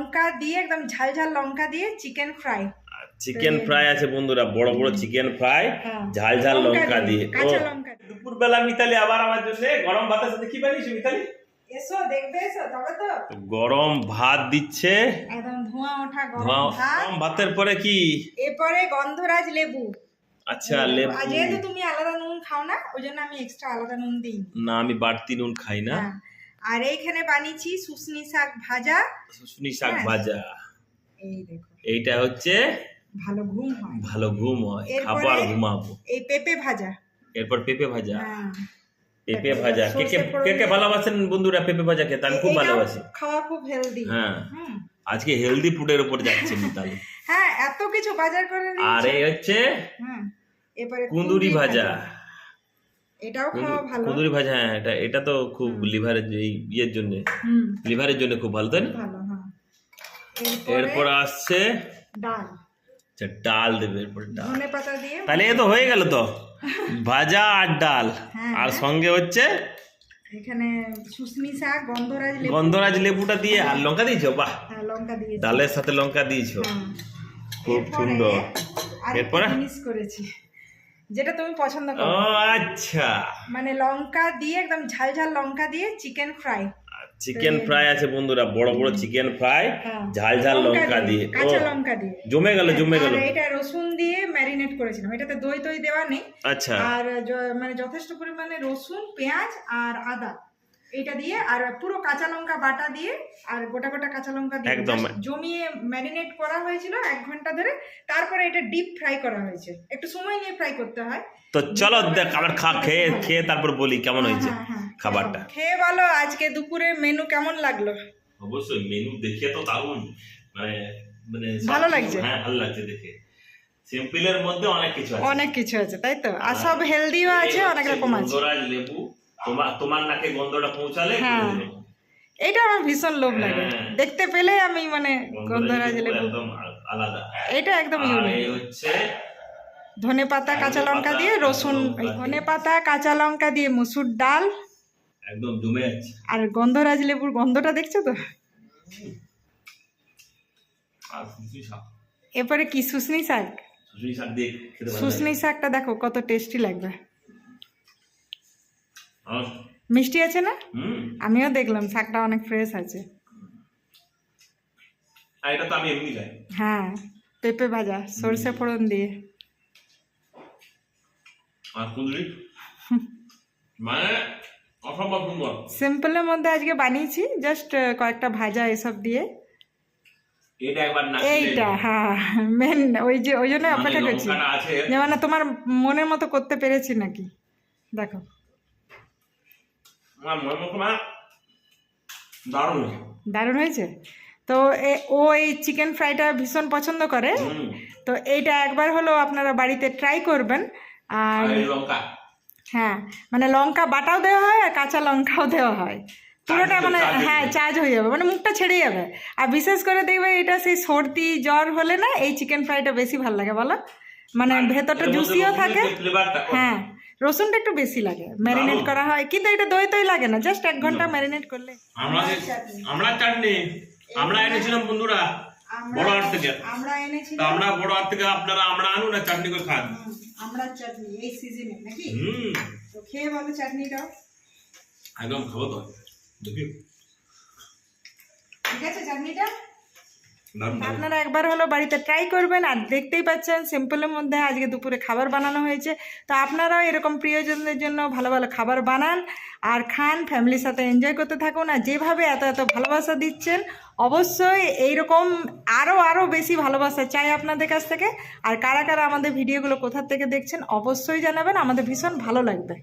লঙ্কা দিয়ে একদম ঝাল ঝাল লঙ্কা দিয়ে চিকেন ফ্রাই। চিকেন ফ্রাই আছে বন্ধুরা, বড় বড় চিকেন ফ্রাই ঝাল ঝাল লঙ্কা দিয়ে। কাঁচা লঙ্কা। দুপুর বেলা মিতালি আবার আমার জন্য গরম ভাতের সাথে কি বানিয়েছো মিতালি? এসো দেখবে, এসো তবে তো। গরম ভাত দিচ্ছে, একদম ধোঁয়া ওঠা গরম ভাত। গরম ভাতের পরে কি? এরপরে গন্ধরাজ লেবু। আচ্ছা লেবু। যেহেতু তুমি আলাদা নুন খাও না, ওই জন্য আমি এক্সট্রা আলাদা নুন দিই না, আমি বাড়তি নুন খাই না। আর এইখানে বানিয়েছি শুশনি শাক ভাজা। শুশনি শাক ভাজা, এই দেখো, এইটা হচ্ছে ভালো ঘুম হয়, ভালো ঘুম হয়, খাবার ঘুমাবো। এই পেঁপে ভাজা। এরপর পেঁপে ভাজা। পেঁপে ভাজা কে কে কে কে ভালোবাসেন বন্ধুরা? পেঁপে ভাজা খেতে আমি খুব ভালোবাসি। খাওয়া খুব হেলদি। হ্যাঁ, আজকে হেলদি ফুডের উপর যাচ্ছে মিতালি। হ্যাঁ, এত কিছু বাজার করে দিয়েছি। আর এই হচ্ছে এবারে কুঁদুরি ভাজা। এটাও খাওয়া ভালো। কুঁদুরি ভাজা, হ্যাঁ, এটা তো খুব লিভারের ইয়ের জন্য, লিভারের জন্য খুব ভালো, তাই না? ভালো, হ্যাঁ। এরপর আসছে ডাল। আচ্ছা, ডাল দেবে এরপর, ডাল ধনে পাতা দিয়ে। তাহলে এ তো হয়ে গেল তো, ভাজা আর ডাল। আর সঙ্গে হচ্ছে এখানে শুশনি শাক, গন্ধরাজ লেবু। গন্ধরাজ লেবুটা দিয়ে আর লঙ্কা দিয়েছো? বাহ, হ্যাঁ, লঙ্কা দিয়েছি। ডালের সাথে লঙ্কা দিয়েছো, খুব সুন্দর। এরপরে জিনিস করেছি যেটা তুমি পছন্দ করো। ও আচ্ছা, মানে লঙ্কা দিয়ে একদম ঝাল ঝাল লঙ্কা দিয়ে চিকেন ফ্রাই। চিকেন ফ্রাই আছে বন্ধুরা, বড় বড় চিকেন ফ্রাই ঝাল ঝাল লঙ্কা দিয়ে, কাঁচা লঙ্কা দিয়ে জমে গেল জমে গেল। এটা রসুন দিয়ে ম্যারিনেট করেছিলাম, এটাতে দই টই দেওয়া নেই। আচ্ছা, আর মানে যথেষ্ট পরিমাণে রসুন, পেঁয়াজ আর আদা এটা দিয়ে, আর পুরো কাঁচা লঙ্কা বাটা দিয়ে, আর গোটা গোটা কাঁচা লঙ্কা দিয়ে একদম জমিয়ে ম্যারিনেট করা হয়েছিল 1 ঘন্টা ধরে। তারপরে এটা ডিপ ফ্রাই করা হয়েছে, একটু সময় নিয়ে ফ্রাই করতে হয়। তো চলো দেখ, আবার খেয়ে তারপর বলি কেমন হয়েছে খাবারটা। খেয়ে বলো আজকে দুপুরে মেনু কেমন লাগলো। অবশ্যই মেনু দেখে তো দারুণ, মানে মানে ভালো লাগছে। হ্যাঁ, ভালো লাগছে দেখে। সিম্পলের মধ্যে অনেক কিছু আছে, অনেক কিছু আছে, তাই তো। আর সব হেলদিও আছে, অনেক রকম আছে। গন্ধরাজ লেবু, তোমার নাকে গন্ধটা পৌঁছালে। এইটা আমার ভীষণ লোভ লাগে, দেখতে পেলে আমি মানে গন্ধরাজ লেবু একদম আলাদা, এটা একদম ইউনিক। এই হচ্ছে ধনে পাতা কাঁচা লঙ্কা দিয়ে রসুন, ধনে পাতা কাঁচা লঙ্কা দিয়ে মসুর ডাল, একদম জমে যাচ্ছে। আর গন্ধরাজ লেবুর গন্ধটা দেখছো তো। এরপরে কি শুশনি শাক। শুশনি শাকটা দেখো কত টেস্টি লাগবে, মিষ্টি আছে না? আমিও দেখলাম শাকটা অনেক ফ্রেশ আছে। এটা তো আমি এমনি খাই। হ্যাঁ, পেঁপে ভাজা সরষে ফোড়ন দিয়ে। আর কুঁদরি মানে অসম্ভব সুন্দর। সিম্পলের মধ্যে আজকে বানিয়েছি, জাস্ট কয়েকটা ভাজা এসব দিয়ে। এটা একবার না এইটা হ্যাঁ মেন, ওই জন্য অপেক্ষা করছি যে মানে তোমার মনের মতো করতে পেরেছি নাকি। দেখো দারুণ হয়েছে তো। ও এই চিকেন ফ্রাইটা ভীষণ পছন্দ করে, তো এইটা একবার হলো আপনারা বাড়িতে ট্রাই করবেন। আর হ্যাঁ, মানে লঙ্কা বাটাও দেওয়া হয় আর কাঁচা লঙ্কাও দেওয়া হয়, পুরোটা মানে হ্যাঁ চার্জ হয়ে যাবে, মানে মুখটা ছেড়ে যাবে। আর বিশেষ করে দেখবে এটা সেই সর্দি জ্বর হলে না এই চিকেন ফ্রাইটা বেশি ভালো লাগে বলো, মানে ভেতরটা জুসিও থাকে। হ্যাঁ, রসুনটা একটু বেশি লাগে, ম্যারিনেট করা হয়, কিন্তু এটা দই তৈ লাগে না, জাস্ট 1 ঘন্টা ম্যারিনেট করলে। আমরা চাটনি আমরা এনেছিলাম বন্ধুরা বড় হাট থেকে, আমরা এনেছি, আমরা বড় হাট থেকে, আপনারা আমরা আনুন না চাটনি করে খান। আমরা চাটনি এই সিজনে নাকি, তো খেয়ে বলো চাটনিটা। একদম খাবো তো, দেখি ঠিক আছে চাটনিটা। আপনারা একবার হলো বাড়িতে ট্রাই করবেন। আর দেখতেই পাচ্ছেন সিম্পলের মধ্যে আজকে দুপুরে খাবার বানানো হয়েছে, তো আপনারাও এরকম প্রিয়জনদের জন্য ভালো ভালো খাবার বানান আর খান, ফ্যামিলির সাথে এনজয় করতে থাকুন। আর যেভাবে এত এত ভালোবাসা দিচ্ছেন, অবশ্যই এইরকম আরও বেশি ভালোবাসা চাই আপনাদের কাছ থেকে। আর কারা কারা আমাদের ভিডিওগুলো কোথা থেকে দেখছেন অবশ্যই জানাবেন, আমাদের ভীষণ ভালো লাগবে।